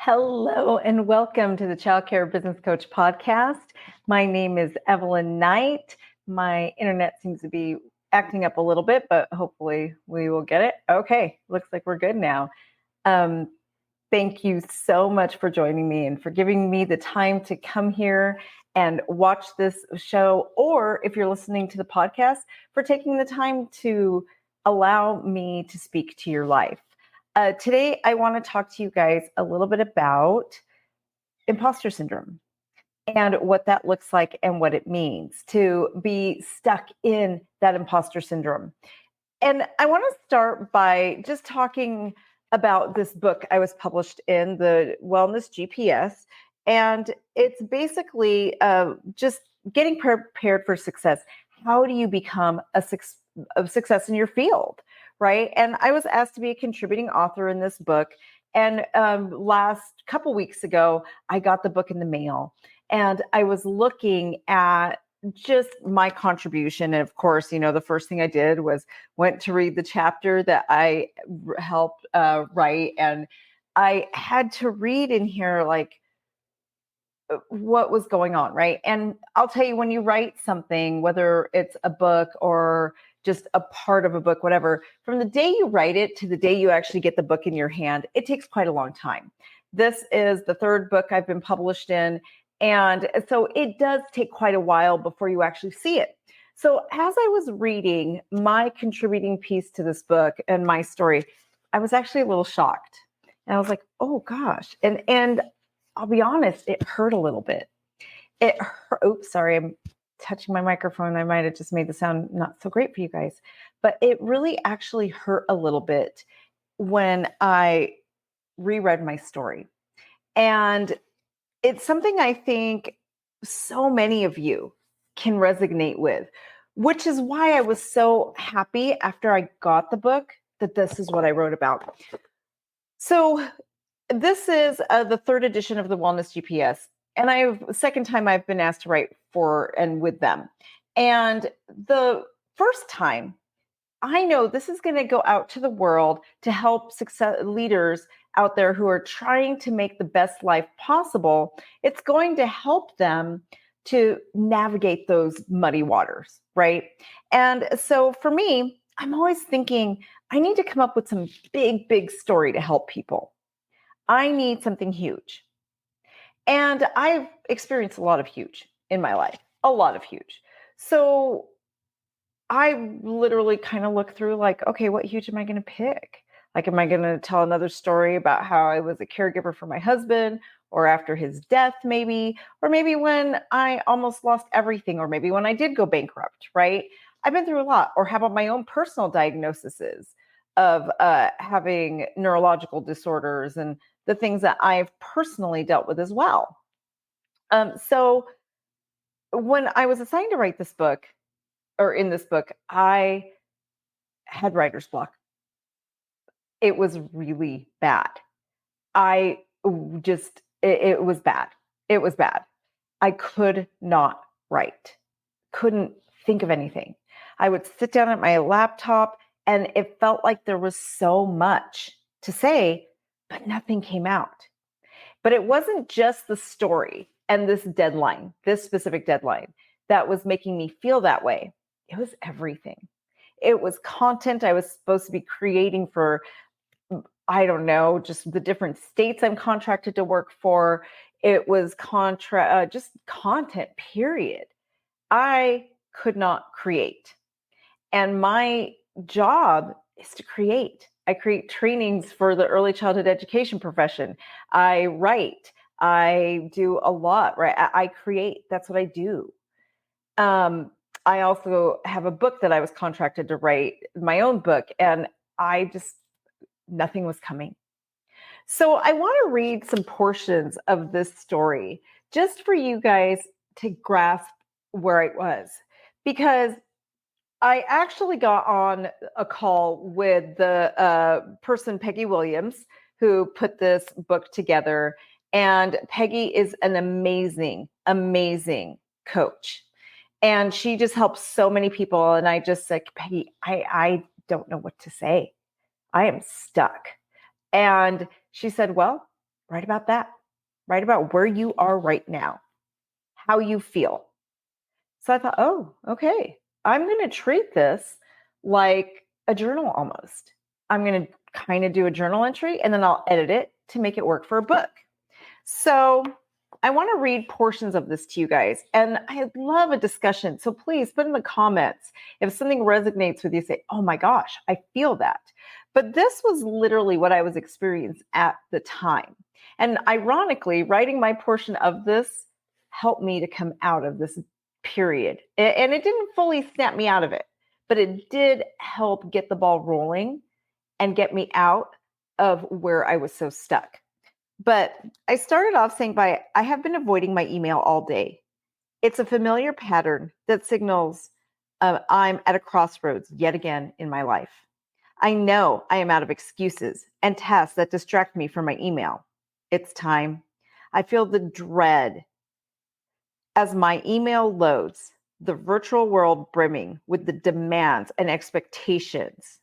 Hello and welcome to the Child Care Business Coach podcast. My name is Evelyn Knight. My internet seems to be acting up a little bit, but hopefully we will get it. Okay, looks like we're good now. Thank you so much for joining me and for giving me the time to come here and watch this show, or if you're listening to the podcast, for taking the time to allow me to speak to your life. Today, I want to talk to you guys a little bit about imposter syndrome and what that looks like and what it means to be stuck in that imposter syndrome. And I want to start by just talking about this book I was published in, the Wellness GPS. And it's basically just getting prepared for success. How do you become a success in your field, right? And I was asked to be a contributing author in this book. And last couple weeks ago, I got the book in the mail. And I was looking at just my contribution. And of course, the first thing I did was went to read the chapter that I helped write. And I had to read in here, like, what was going on, right? And I'll tell you, when you write something, whether it's a book or just a part of a book, whatever, from the day you write it to the day you actually get the book in your hand, it takes quite a long time. This is the third book I've been published in. And so it does take quite a while before you actually see it. So as I was reading my contributing piece to this book and my story, I was actually a little shocked. And I was like, oh gosh. And I'll be honest, it hurt a little bit. It hurt. Oops, sorry, I'm touching my microphone. I might have just made the sound not so great for you guys. But it really actually hurt a little bit when I reread my story. And it's something I think so many of you can resonate with, which is why I was so happy after I got the book that this is what I wrote about. So this is the third edition of the Wellness GPS. And second time I've been asked to write for and with them. And the first time, I know this is going to go out to the world to help success leaders out there who are trying to make the best life possible. It's going to help them to navigate those muddy waters, right? And so for me, I'm always thinking, I need to come up with some big story to help people. I need something huge. And I've experienced a lot of huge in my life, a lot of huge. So I literally kind of look through like, okay, what huge am I going to pick? Like, am I going to tell another story about how I was a caregiver for my husband, or after his death, maybe, or maybe when I almost lost everything, or maybe when I did go bankrupt, right? I've been through a lot. Or how about my own personal diagnoses of having neurological disorders and the things that I've personally dealt with as well. So when I was assigned to write this book, or in this book, I had writer's block. It was really bad. It was bad. It was bad. I could not write, couldn't think of anything. I would sit down at my laptop and it felt like there was so much to say, but nothing came out. But it wasn't just the story and this deadline, this specific deadline, that was making me feel that way. It was everything. It was content I was supposed to be creating for, I don't know, just the different states I'm contracted to work for. It was just content, period. I could not create. And my job is to create. I create trainings for the early childhood education profession. I write. I do a lot, right? I create. That's what I do. I also have a book that I was contracted to write, my own book, and nothing was coming. So I want to read some portions of this story just for you guys to grasp where I was, because I actually got on a call with the person, Peggy Williams, who put this book together. And Peggy is an amazing coach. And she just helps so many people. And I just said, Peggy, I don't know what to say. I am stuck. And she said, well, Write about that. Write about where you are right now, how you feel. So I thought, oh, okay, I'm going to treat this like a journal almost. I'm going to kind of do a journal entry and then I'll edit it to make it work for a book. So I want to read portions of this to you guys, and I love a discussion. So please put in the comments if something resonates with you, say, oh my gosh, I feel that. But this was literally what I was experiencing at the time. And ironically, writing my portion of this helped me to come out of this period. And it didn't fully snap me out of it, but it did help get the ball rolling and get me out of where I was so stuck. But I started off saying I have been avoiding my email all day. It's a familiar pattern that signals I'm at a crossroads yet again in my life. I know I am out of excuses and tasks that distract me from my email. It's time. I feel the dread as my email loads, the virtual world brimming with the demands and expectations.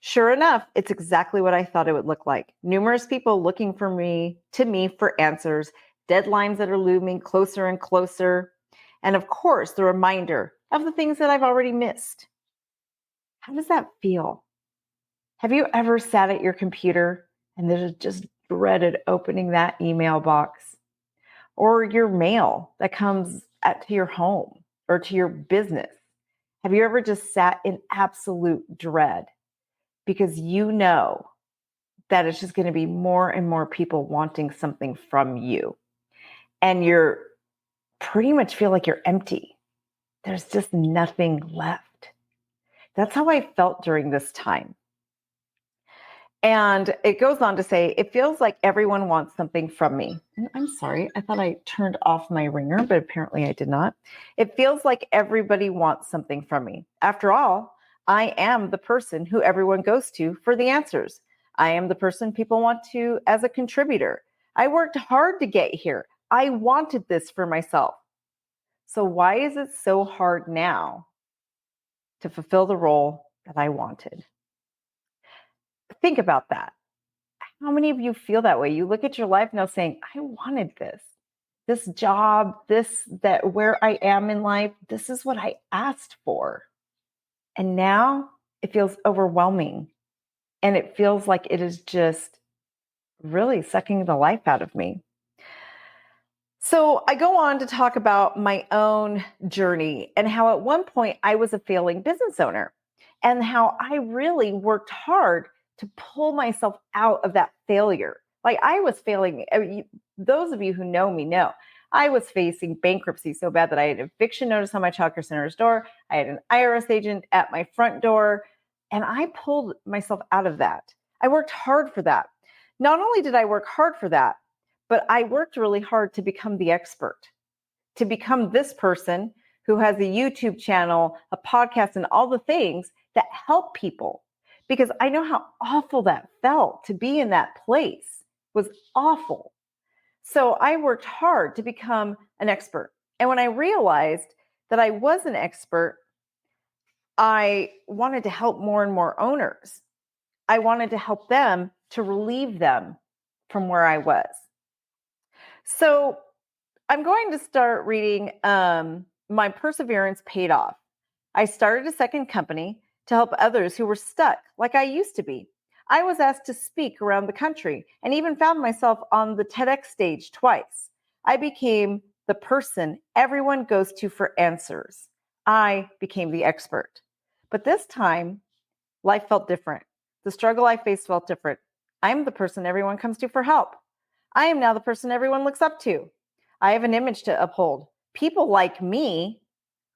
Sure enough, it's exactly what I thought it would look like. Numerous people looking for me for answers, deadlines that are looming closer and closer, and of course, the reminder of the things that I've already missed. How does that feel? Have you ever sat at your computer and there's just dreaded opening that email box or your mail that comes to your home or to your business? Have you ever just sat in absolute dread? Because you know that it's just going to be more and more people wanting something from you. And you're pretty much feel like you're empty. There's just nothing left. That's how I felt during this time. And it goes on to say, it feels like everyone wants something from me. And I'm sorry, I thought I turned off my ringer, but apparently I did not. It feels like everybody wants something from me. After all, I am the person who everyone goes to for the answers. I am the person people want to as a contributor. I worked hard to get here. I wanted this for myself. So why is it so hard now to fulfill the role that I wanted? Think about that. How many of you feel that way? You look at your life now saying, I wanted this job, that where I am in life, this is what I asked for. And now it feels overwhelming. And it feels like it is just really sucking the life out of me. So I go on to talk about my own journey and how at one point I was a failing business owner and how I really worked hard to pull myself out of that failure. Like I was failing. Those of you who know me know I was facing bankruptcy so bad that I had an eviction notice on my childcare center's door. I had an IRS agent at my front door, and I pulled myself out of that. I worked hard for that. Not only did I work hard for that, but I worked really hard to become the expert, to become this person who has a YouTube channel, a podcast, and all the things that help people. Because I know how awful that felt to be in that place. It was awful. So I worked hard to become an expert. And when I realized that I was an expert, I wanted to help more and more owners. I wanted to help them to relieve them from where I was. So I'm going to start reading My Perseverance Paid Off. I started a second company to help others who were stuck like I used to be. I was asked to speak around the country and even found myself on the TEDx stage twice. I became the person everyone goes to for answers. I became the expert. But this time, life felt different. The struggle I faced felt different. I'm the person everyone comes to for help. I am now the person everyone looks up to. I have an image to uphold. People like me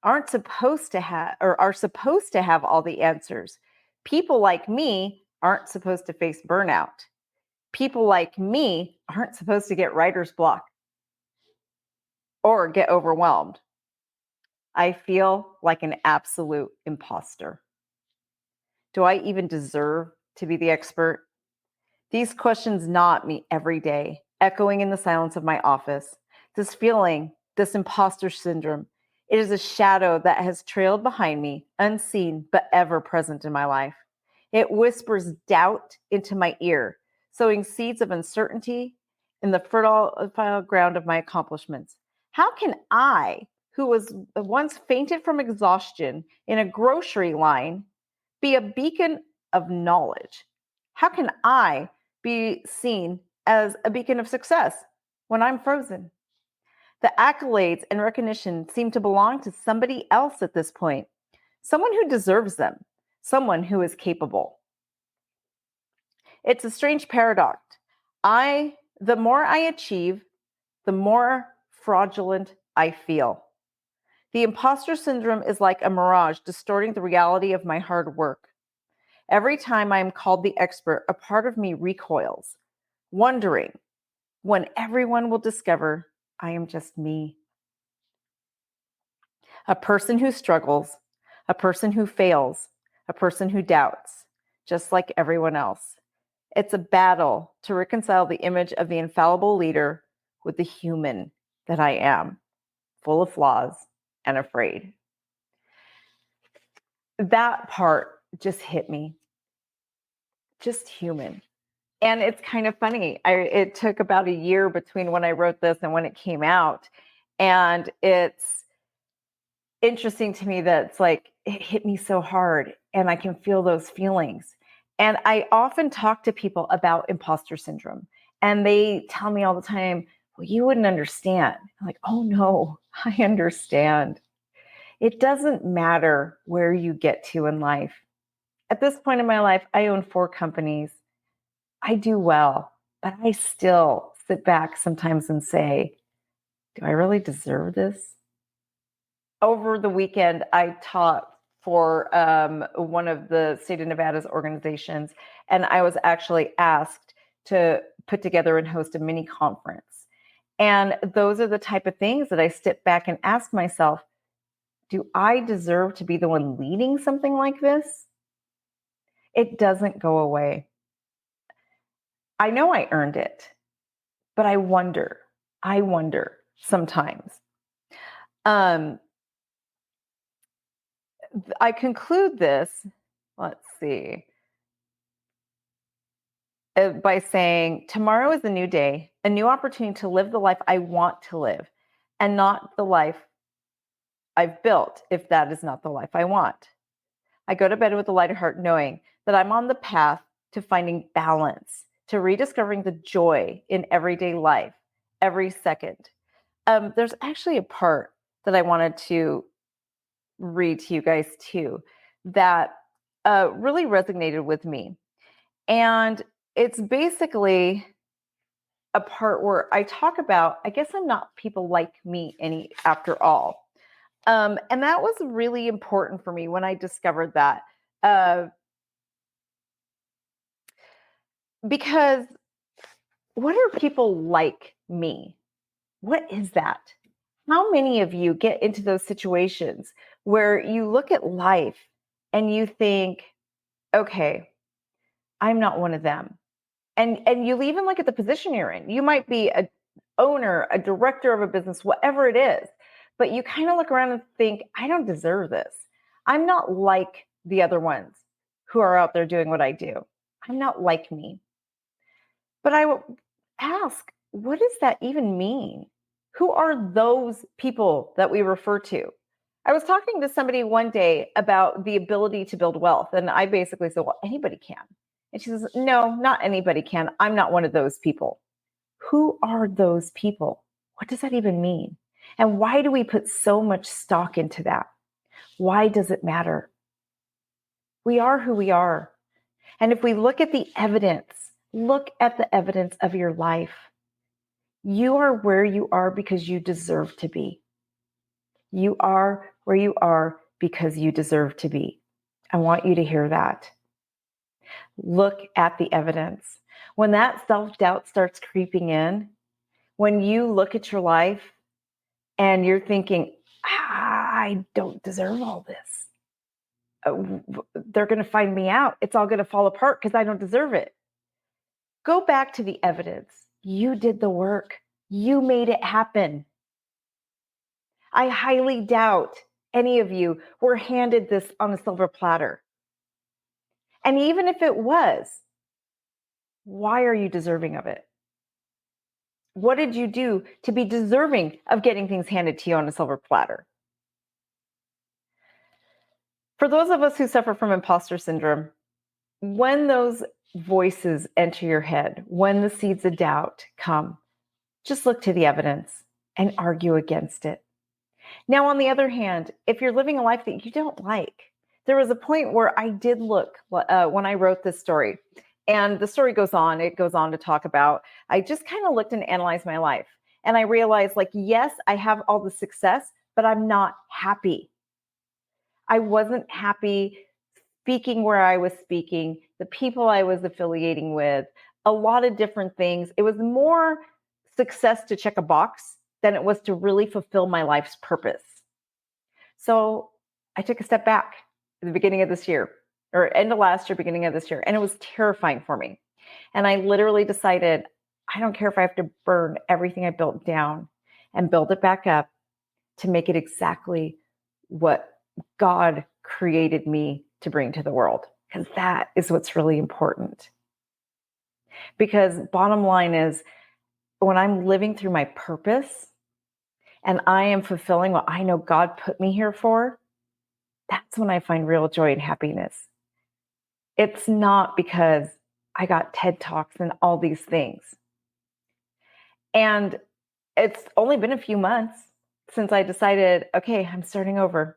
aren't supposed to have or are supposed to have all the answers. People like me aren't supposed to face burnout. People like me aren't supposed to get writer's block or get overwhelmed. I feel like an absolute imposter. Do I even deserve to be the expert? These questions gnaw at me every day, echoing in the silence of my office. This feeling, this imposter syndrome, it is a shadow that has trailed behind me, unseen but ever present in my life. It whispers doubt into my ear, sowing seeds of uncertainty in the fertile ground of my accomplishments. How can I, who was once fainted from exhaustion in a grocery line, be a beacon of knowledge? How can I be seen as a beacon of success when I'm frozen? The accolades and recognition seem to belong to somebody else at this point, someone who deserves them, someone who is capable. It's a strange paradox. The more I achieve, the more fraudulent I feel. The imposter syndrome is like a mirage distorting the reality of my hard work. Every time I am called the expert, a part of me recoils, wondering when everyone will discover I am just me. A person who struggles, a person who fails, a person who doubts, just like everyone else. It's a battle to reconcile the image of the infallible leader with the human that I am, full of flaws and afraid. That part just hit me. Just human. And it's kind of funny. It took about a year between when I wrote this and when it came out. And it's interesting to me that it's like it hit me so hard and I can feel those feelings. And I often talk to people about imposter syndrome and they tell me all the time, well, you wouldn't understand. I'm like, oh no, I understand. It doesn't matter where you get to in life. At this point in my life, I own 4 companies. I do well, but I still sit back sometimes and say, do I really deserve this? Over the weekend, I taught for one of the state of Nevada's organizations, and I was actually asked to put together and host a mini conference. And those are the type of things that I step back and ask myself, do I deserve to be the one leading something like this? It doesn't go away. I know I earned it, but I wonder sometimes. I conclude this, let's see, by saying tomorrow is a new day, a new opportunity to live the life I want to live and not the life I've built if that is not the life I want. I go to bed with a lighter heart knowing that I'm on the path to finding balance, to rediscovering the joy in everyday life, every second. There's actually a part that I wanted to read to you guys too that really resonated with me. And it's basically a part where I talk about, I guess I'm not people like me any after all. And that was really important for me when I discovered that. Because what are people like me? What is that? How many of you get into those situations where you look at life and you think, okay, I'm not one of them. And you even look at the position you're in. You might be a owner, a director of a business, whatever it is, but you kind of look around and think, I don't deserve this. I'm not like the other ones who are out there doing what I do. I'm not like me. But I will ask, what does that even mean? Who are those people that we refer to? I was talking to somebody one day about the ability to build wealth. And I basically said, well, anybody can. And she says, no, not anybody can. I'm not one of those people. Who are those people? What does that even mean? And why do we put so much stock into that? Why does it matter? We are who we are. And if we look at the evidence of your life. You are where you are because you deserve to be. You are where you are because you deserve to be. I want you to hear that. Look at the evidence. When that self-doubt starts creeping in, when you look at your life and you're thinking, I don't deserve all this. They're going to find me out. It's all going to fall apart because I don't deserve it. Go back to the evidence. You did the work. You made it happen. I highly doubt any of you were handed this on a silver platter. And even if it was, why are you deserving of it? What did you do to be deserving of getting things handed to you on a silver platter? For those of us who suffer from imposter syndrome, when those voices enter your head, when the seeds of doubt come, just look to the evidence and argue against it. Now, on the other hand, if you're living a life that you don't like, there was a point where I did look when I wrote this story, and the story goes on. It goes on to talk about, I just kind of looked and analyzed my life. And I realized, like, yes, I have all the success, but I'm not happy. I wasn't happy speaking where I was speaking, the people I was affiliating with, a lot of different things. It was more success to check a box than it was to really fulfill my life's purpose. So I took a step back at the beginning of this year, or end of last year, beginning of this year, and it was terrifying for me. And I literally decided, I don't care if I have to burn everything I built down and build it back up to make it exactly what God created me to bring to the world, because that is what's really important. Because bottom line is, when I'm living through my purpose and I am fulfilling what I know God put me here for, that's when I find real joy and happiness. It's not because I got TED Talks and all these things. And it's only been a few months since I decided, okay, I'm starting over.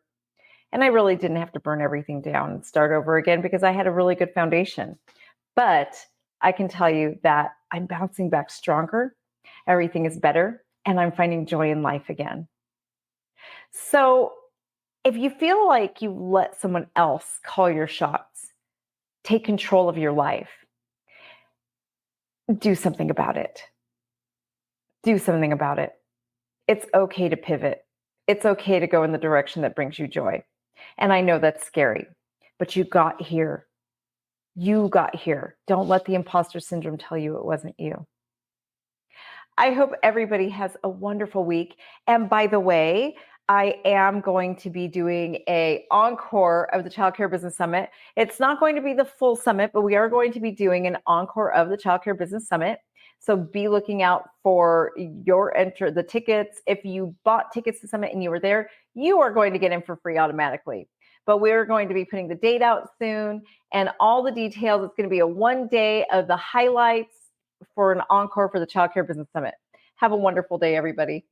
And I really didn't have to burn everything down and start over again because I had a really good foundation. But I can tell you that I'm bouncing back stronger. Everything is better, and I'm finding joy in life again. So if you feel like you let someone else call your shots, take control of your life, do something about it. Do something about it. It's okay to pivot. It's okay to go in the direction that brings you joy. And I know that's scary, but you got here. You got here. Don't let the imposter syndrome tell you it wasn't you. I hope everybody has a wonderful week. And by the way, I am going to be doing an encore of the Child Care Business Summit. It's not going to be the full summit, but we are going to be doing an encore of the Child Care Business Summit. So be looking out for the tickets. If you bought tickets to the summit and you were there, you are going to get in for free automatically. But we're going to be putting the date out soon and all the details. It's going to be a 1 day of the highlights for an encore for the Child Care Business Summit. Have a wonderful day, everybody.